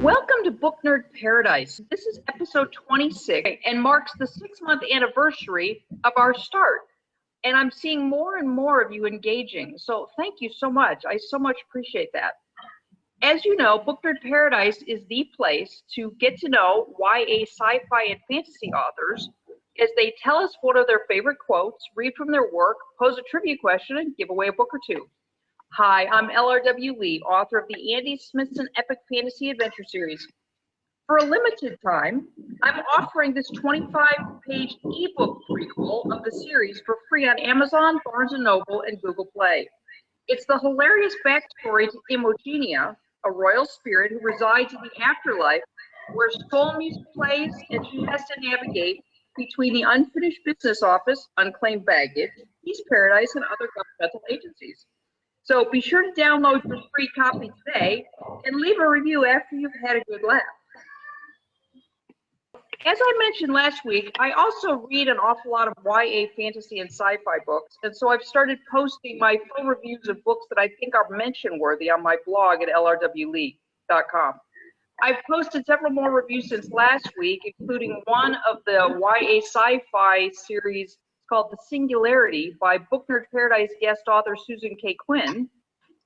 Welcome to Book Nerd Paradise. This is episode 26 and marks the 6-month anniversary of our start. And I'm seeing more and more of you engaging. So thank you so much. I so much appreciate that. As you know, Book Nerd Paradise is the place to get to know YA sci-fi and fantasy authors as they tell us what are their favorite quotes, read from their work, pose a trivia question, and give away a book or two. Hi, I'm LRW Lee, author of the Andy Smithson Epic Fantasy Adventure Series. For a limited time, I'm offering this 25-page ebook prequel of the series for free on Amazon, Barnes & Noble, and Google Play. It's the hilarious backstory to Imogenia, a royal spirit who resides in the afterlife where soul music plays and she has to navigate between the unfinished business office, unclaimed baggage, peace paradise, and other governmental agencies. So be sure to download your free copy today and leave a review after you've had a good laugh. As I mentioned last week, I also read an awful lot of YA fantasy and sci-fi books, and so I've started posting my full reviews of books that I think are mention-worthy on my blog at LRWLee.com. I've posted several more reviews since last week, including one of the YA sci-fi series called The Singularity by Book Nerd Paradise guest author Susan K. Quinn.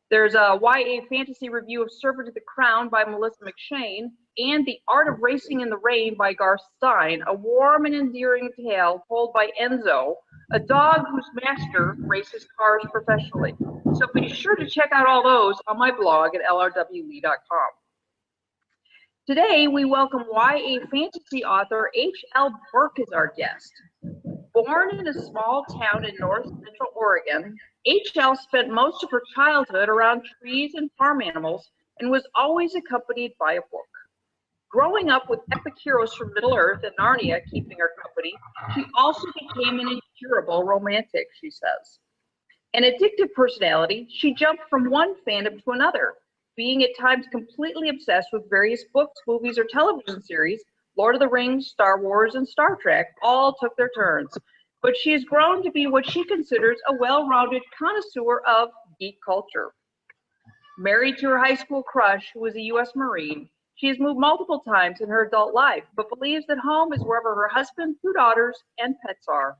There's a YA fantasy review of Servant of the Crown by Melissa McShane, and The Art of Racing in the Rain by Garth Stein, a warm and endearing tale told by Enzo, a dog whose master races cars professionally. So be sure to check out all those on my blog at LRWLee.com. Today, we welcome YA fantasy author H.L. Burke as our guest. Born in a small town in north central Oregon, H.L. spent most of her childhood around trees and farm animals and was always accompanied by a book. Growing up with epic heroes from Middle-earth and Narnia keeping her company, she also became an incurable romantic, she says. An addictive personality, she jumped from one fandom to another, being at times completely obsessed with various books, movies, or television series. Lord of the Rings, Star Wars, and Star Trek all took their turns. But she has grown to be what she considers a well-rounded connoisseur of geek culture. Married to her high school crush, who was a U.S. Marine, she has moved multiple times in her adult life, but believes that home is wherever her husband, 2 daughters, and pets are.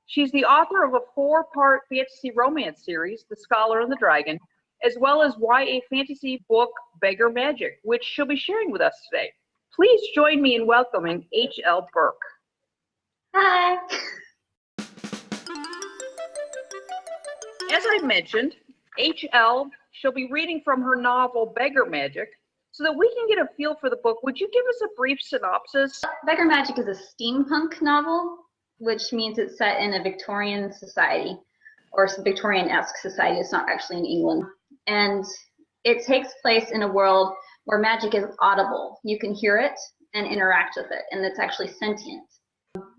She's the author of a 4-part fantasy romance series, The Scholar and the Dragon, as well as YA fantasy book Beggar Magic, which she'll be sharing with us today. Please join me in welcoming H.L. Burke. Hi. As I mentioned, H.L., she'll be reading from her novel Beggar Magic. So that we can get a feel for the book, would you give us a brief synopsis? Beggar Magic is a steampunk novel, which means it's set in a Victorian society, or some Victorian-esque society. It's not actually in England. And it takes place in a world where magic is audible. You can hear it and interact with it, and it's actually sentient.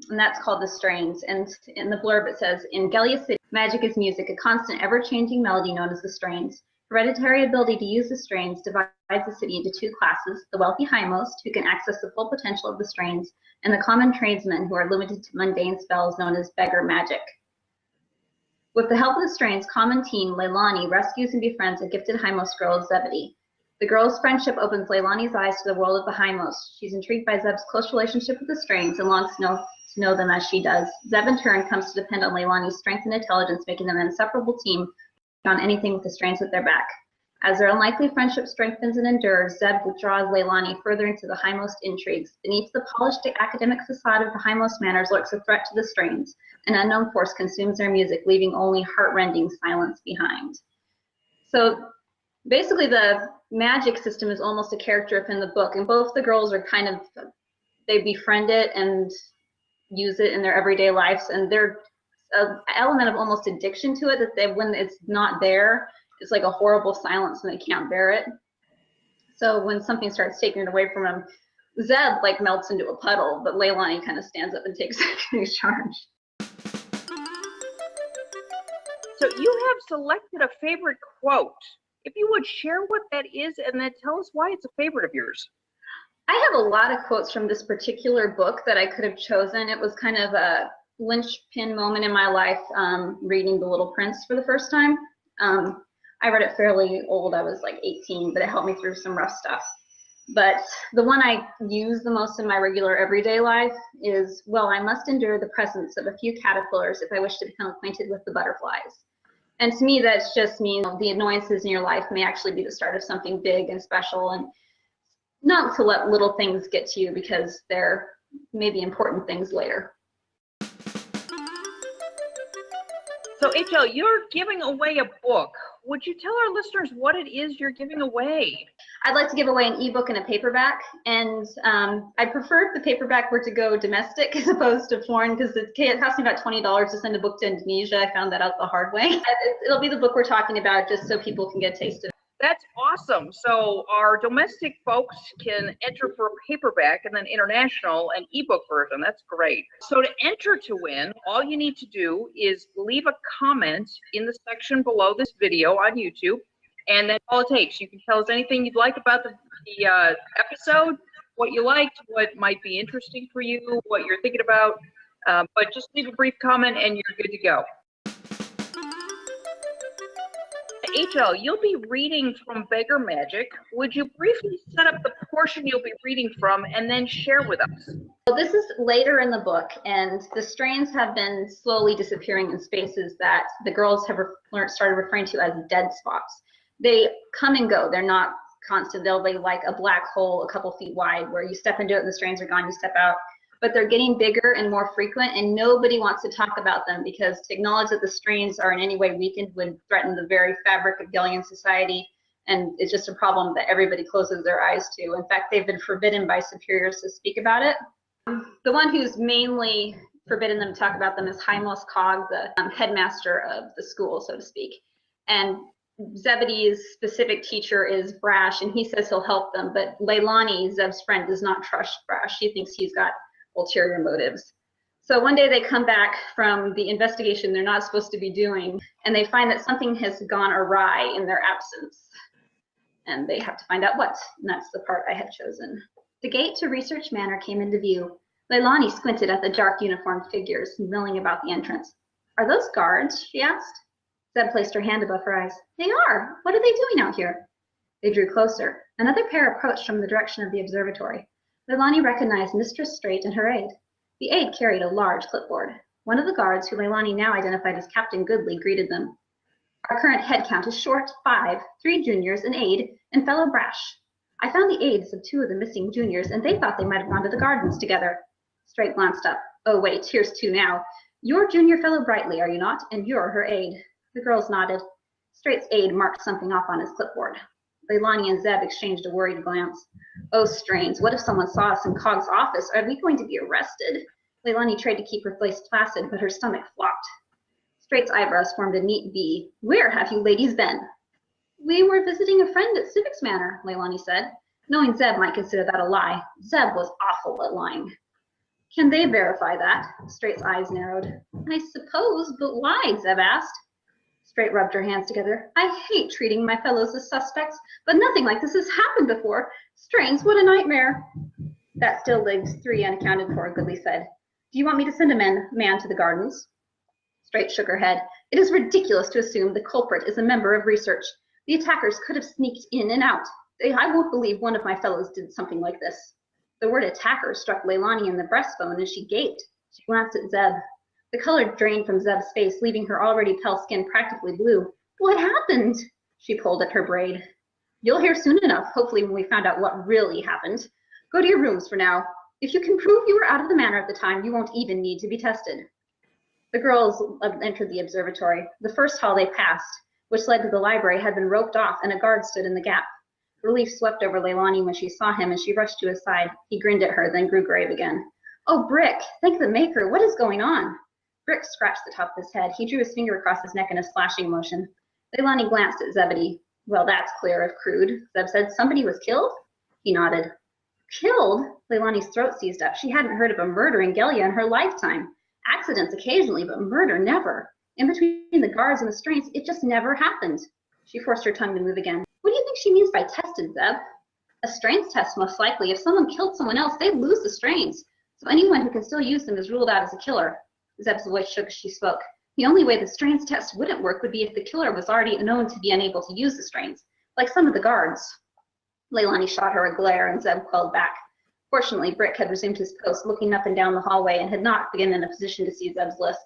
And that's called the strains. And in the blurb it says, in Gelia City, magic is music, a constant ever-changing melody known as the strains. Hereditary ability to use the strains divides the city into 2 classes, the wealthy hindmost, who can access the full potential of the strains, and the common tradesmen, who are limited to mundane spells known as beggar magic. With the help of the strains, common teen Leilani rescues and befriends a gifted hindmost girl, Zebedee. The girl's friendship opens Leilani's eyes to the world of the hindmost. She's intrigued by Zeb's close relationship with the strains and longs to know them as she does. Zeb, in turn, comes to depend on Leilani's strength and intelligence, making them an inseparable team on anything with the strains at their back. As their unlikely friendship strengthens and endures, Zeb withdraws Leilani further into the hindmost intrigues. Beneath the polished academic facade of the hindmost manners lurks a threat to the strains. An unknown force consumes their music, leaving only heart-rending silence behind. So basically the magic system is almost a character within the book, and both the girls are kind of, they befriend it and use it in their everyday lives, and they're an element of almost addiction to it, that they, when it's not there, it's like a horrible silence and they can't bear it. So when something starts taking it away from them, Zeb like melts into a puddle, but Leilani kind of stands up and takes charge. So you have selected a favorite quote. If you would share what that is and then tell us why it's a favorite of yours. I have a lot of quotes from this particular book that I could have chosen. It was kind of a linchpin moment in my life reading The Little Prince for the first time. I read it fairly old. I was like 18, but it helped me through some rough stuff. But the one I use the most in my regular everyday life is, well, I must endure the presence of a few caterpillars if I wish to become acquainted with the butterflies. And to me, that just means the annoyances in your life may actually be the start of something big and special, and not to let little things get to you because they're maybe important things later. So HL, you're giving away a book. Would you tell our listeners what it is you're giving away? I'd like to give away an ebook and a paperback, and I prefer if the paperback were to go domestic as opposed to foreign, because it cost me about $20 to send a book to Indonesia. I found that out the hard way. It'll be the book we're talking about, just so people can get a taste of it. That's awesome. So our domestic folks can enter for a paperback, and then international an ebook version. That's great. So to enter to win, all you need to do is leave a comment in the section below this video on YouTube, and that's all it takes. You can tell us anything you'd like about the episode, what you liked, what might be interesting for you, what you're thinking about, but just leave a brief comment and you're good to go. HL, you'll be reading from Beggar Magic. Would you briefly set up the portion you'll be reading from and then share with us? Well, this is later in the book, and the strains have been slowly disappearing in spaces that the girls have started referring to as dead spots. They come and go. They're not constant. They'll be like a black hole a couple feet wide where you step into it and the strains are gone, you step out. But they're getting bigger and more frequent, and nobody wants to talk about them because to acknowledge that the strains are in any way weakened would threaten the very fabric of Gellian society, and it's just a problem that everybody closes their eyes to. In fact, they've been forbidden by superiors to speak about it. The one who's mainly forbidden them to talk about them is Hymos Cog, the headmaster of the school, so to speak. And Zebedee's specific teacher is Brash, and he says he'll help them, but Leilani, Zeb's friend, does not trust Brash. She thinks he's got ulterior motives. So one day they come back from the investigation they're not supposed to be doing, and they find that something has gone awry in their absence. And they have to find out what, and that's the part I had chosen. The gate to Research Manor came into view. Leilani squinted at the dark uniformed figures milling about the entrance. Are those guards? She asked. Zeb placed her hand above her eyes. They are. What are they doing out here? They drew closer. Another pair approached from the direction of the observatory. Leilani recognized Mistress Straight and her aide. The aide carried a large clipboard. One of the guards, who Leilani now identified as Captain Goodley, greeted them. Our current head count is short 5, 3 juniors, an aide, and fellow Brash. I found the aides of 2 of the missing juniors, and they thought they might have gone to the gardens together. Straight glanced up. Oh, wait, here's 2 now. You're junior fellow Brightly, are you not? And you're her aide. The girls nodded. Straight's aide marked something off on his clipboard. Leilani and Zeb exchanged a worried glance. Oh, Strains, what if someone saw us in Cog's office? Are we going to be arrested? Leilani tried to keep her face placid, but her stomach flopped. Straight's eyebrows formed a neat V. Where have you ladies been? We were visiting a friend at Civics Manor, Leilani said. Knowing Zeb might consider that a lie. Zeb was awful at lying. Can they verify that? Straight's eyes narrowed. I suppose, but why? Zeb asked. Straight rubbed her hands together. I hate treating my fellows as suspects, but nothing like this has happened before. Strains, what a nightmare. That still leaves 3 unaccounted for, Goodley said. Do you want me to send a man to the gardens? Straight shook her head. It is ridiculous to assume the culprit is a member of research. The attackers could have sneaked in and out. I won't believe one of my fellows did something like this. The word attacker struck Leilani in the breastbone and she gaped. She glanced at Zeb. The color drained from Zeb's face, leaving her already pale skin practically blue. What happened? She pulled at her braid. You'll hear soon enough, hopefully when we found out what really happened. Go to your rooms for now. If you can prove you were out of the manor at the time, you won't even need to be tested. The girls entered the observatory. The first hall they passed, which led to the library, had been roped off, and a guard stood in the gap. Relief swept over Leilani when she saw him, and she rushed to his side. He grinned at her, then grew grave again. Oh, Brick, thank the Maker. What is going on? Brick scratched the top of his head. He drew his finger across his neck in a slashing motion. Leilani glanced at Zebedee. Well, that's clear if crude. Zeb said, somebody was killed? He nodded. Killed? Leilani's throat seized up. She hadn't heard of a murder in Gelia in her lifetime. Accidents occasionally, but murder never. In between the guards and the strains, it just never happened. She forced her tongue to move again. What do you think she means by tested, Zeb? A strains test, most likely. If someone killed someone else, they'd lose the strains. So anyone who can still use them is ruled out as a killer. Zeb's voice shook as she spoke. The only way the strains test wouldn't work would be if the killer was already known to be unable to use the strains, like some of the guards. Leilani shot her a glare, and Zeb quelled back. Fortunately, Brick had resumed his post, looking up and down the hallway, and had not been in a position to see Zeb's list.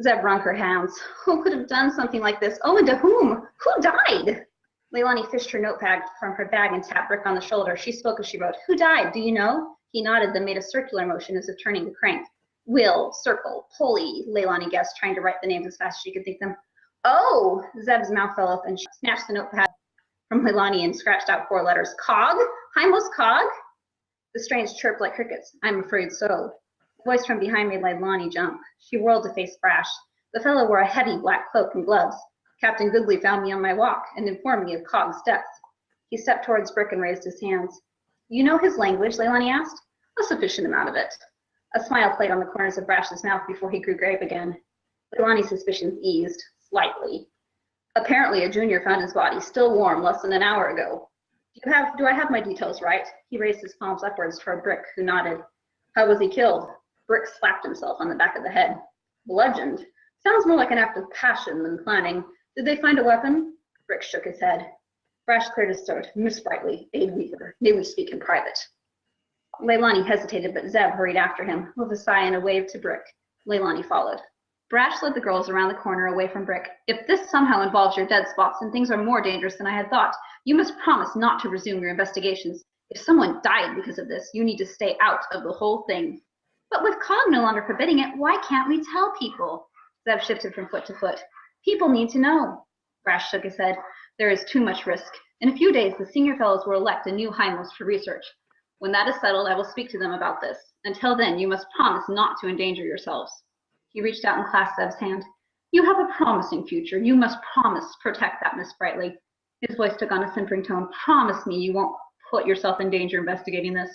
Zeb wrung her hands. Who could have done something like this? Oh, and to whom? Who died? Leilani fished her notepad from her bag and tapped Brick on the shoulder. She spoke as she wrote. Who died? Do you know? He nodded, then made a circular motion as if turning the crank. Will, Circle, Pulley, Leilani guessed, trying to write the names as fast as she could think them. Oh! Zeb's mouth fell open. She snatched the notepad from Leilani and scratched out 4 letters. Cog? Hymos Cog? The strains chirped like crickets. I'm afraid so. A voice from behind made Leilani jump. She whirled to face Brash. The fellow wore a heavy black cloak and gloves. Captain Goodley found me on my walk and informed me of Cog's death. He stepped towards Brick and raised his hands. You know his language? Leilani asked. A sufficient amount of it. A smile played on the corners of Brash's mouth before he grew grave again. Leilani's suspicions eased, slightly. Apparently, a junior found his body still warm less than an hour ago. Do I have my details right? He raised his palms upwards toward Brick, who nodded. How was he killed? Brick slapped himself on the back of the head. Bludgeoned. Sounds more like an act of passion than planning. Did they find a weapon? Brick shook his head. Brash cleared his throat. Miss Brightly, aid Weaver. May we speak in private? Leilani hesitated, but Zeb hurried after him, with a sigh and a wave to Brick. Leilani followed. Brash led the girls around the corner away from Brick. If this somehow involves your dead spots, then things are more dangerous than I had thought. You must promise not to resume your investigations. If someone died because of this, you need to stay out of the whole thing. But with Cog no longer forbidding it, why can't we tell people? Zeb shifted from foot to foot. People need to know. Brash shook his head. There is too much risk. In a few days, the senior fellows will elect a new hymos for research. When that is settled, I will speak to them about this. Until then, you must promise not to endanger yourselves. He reached out and clasped Zeb's hand. You have a promising future. You must promise protect that, Miss Brightly. His voice took on a simpering tone. Promise me you won't put yourself in danger investigating this.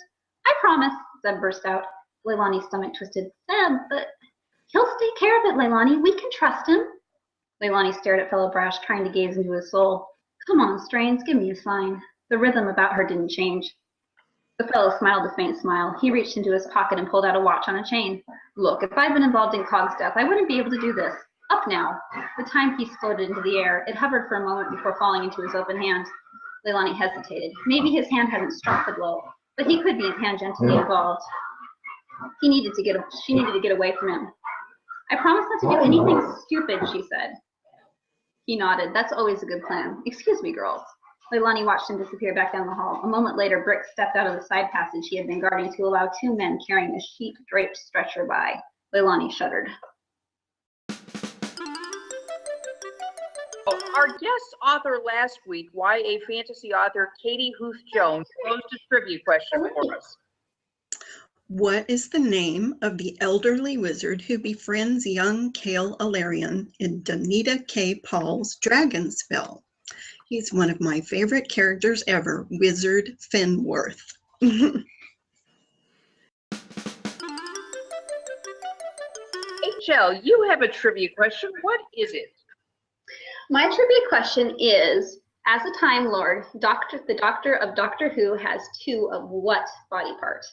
I promise, Zeb burst out. Leilani's stomach twisted. Zeb, but he'll take care of it, Leilani. We can trust him. Leilani stared at fellow Brash, trying to gaze into his soul. Come on, Strains, give me a sign. The rhythm about her didn't change. The fellow smiled a faint smile. He reached into his pocket and pulled out a watch on a chain. Look, if I'd been involved in Cog's death, I wouldn't be able to do this. Up now. The timepiece floated into the air. It hovered for a moment before falling into his open hand. Leilani hesitated. Maybe his hand hadn't struck the blow, but he could be tangentially involved. She needed to get away from him. I promise not to do anything stupid, she said. He nodded. That's always a good plan. Excuse me, girls. Leilani watched him disappear back down the hall. A moment later, Brick stepped out of the side passage he had been guarding to allow 2 men carrying a sheet-draped stretcher by. Leilani shuddered. Our guest author last week, YA fantasy author Katie Huth Jones, posed a trivia question for us. What is the name of the elderly wizard who befriends young Cale Alarian in Donita K. Paul's Dragon Spell? He's one of my favorite characters ever, Wizard Fenworth. Hey, Jill, you have a trivia question. What is it? My trivia question is, as a Time Lord, the Doctor of Doctor Who has 2 of what body part?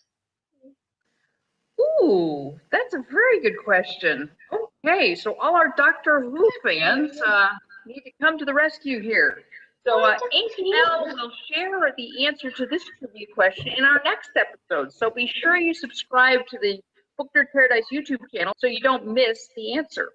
Ooh, that's a very good question. Okay, so all our Doctor Who fans need to come to the rescue here. So HL will share the answer to this trivia question in our next episode. So be sure you subscribe to the Book Nerd Paradise YouTube channel so you don't miss the answer.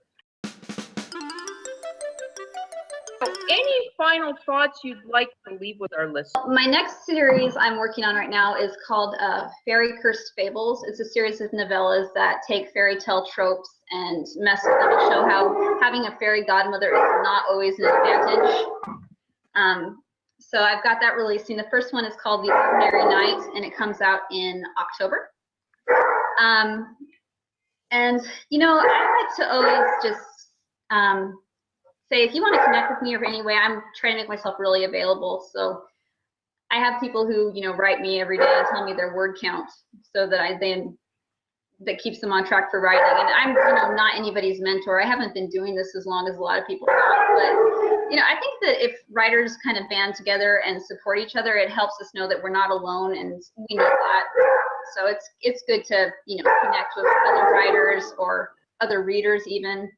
So any final thoughts you'd like to leave with our listeners? My next series I'm working on right now is called Fairy Cursed Fables. It's a series of novellas that take fairy tale tropes and mess with them and show how having a fairy godmother is not always an advantage. So I've got that releasing. The first one is called The Ordinary Night, and it comes out in October. And, you know, I like to always just say, if you want to connect with me or any way, I'm trying to make myself really available. So I have people who, you know, write me every day and tell me their word count so that that keeps them on track for writing. And I'm, you know, not anybody's mentor. I haven't been doing this as long as a lot of people have, but, you know, I think that if writers kind of band together and support each other, it helps us know that we're not alone, and we need that. So it's good to, you know, connect with other writers or other readers even.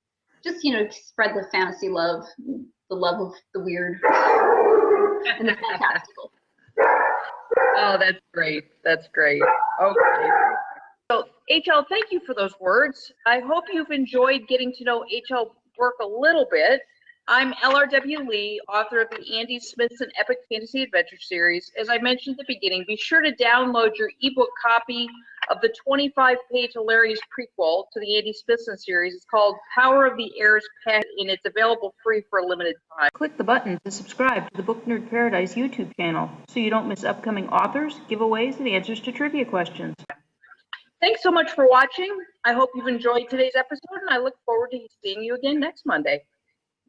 just, you know, spread the fantasy love, the love of the weird and the fantastical. Oh, that's great. That's great. Okay. So, HL, thank you for those words. I hope you've enjoyed getting to know HL Burke a little bit. I'm LRW Lee, author of the Andy Smithson Epic Fantasy Adventure Series. As I mentioned at the beginning, be sure to download your ebook copy of the 25-page hilarious prequel to the Andy Smithson series. It's called Power of the Heir's Pet, and it's available free for a limited time. Click the button to subscribe to the Book Nerd Paradise YouTube channel so you don't miss upcoming authors, giveaways, and answers to trivia questions. Thanks so much for watching. I hope you've enjoyed today's episode, and I look forward to seeing you again next Monday.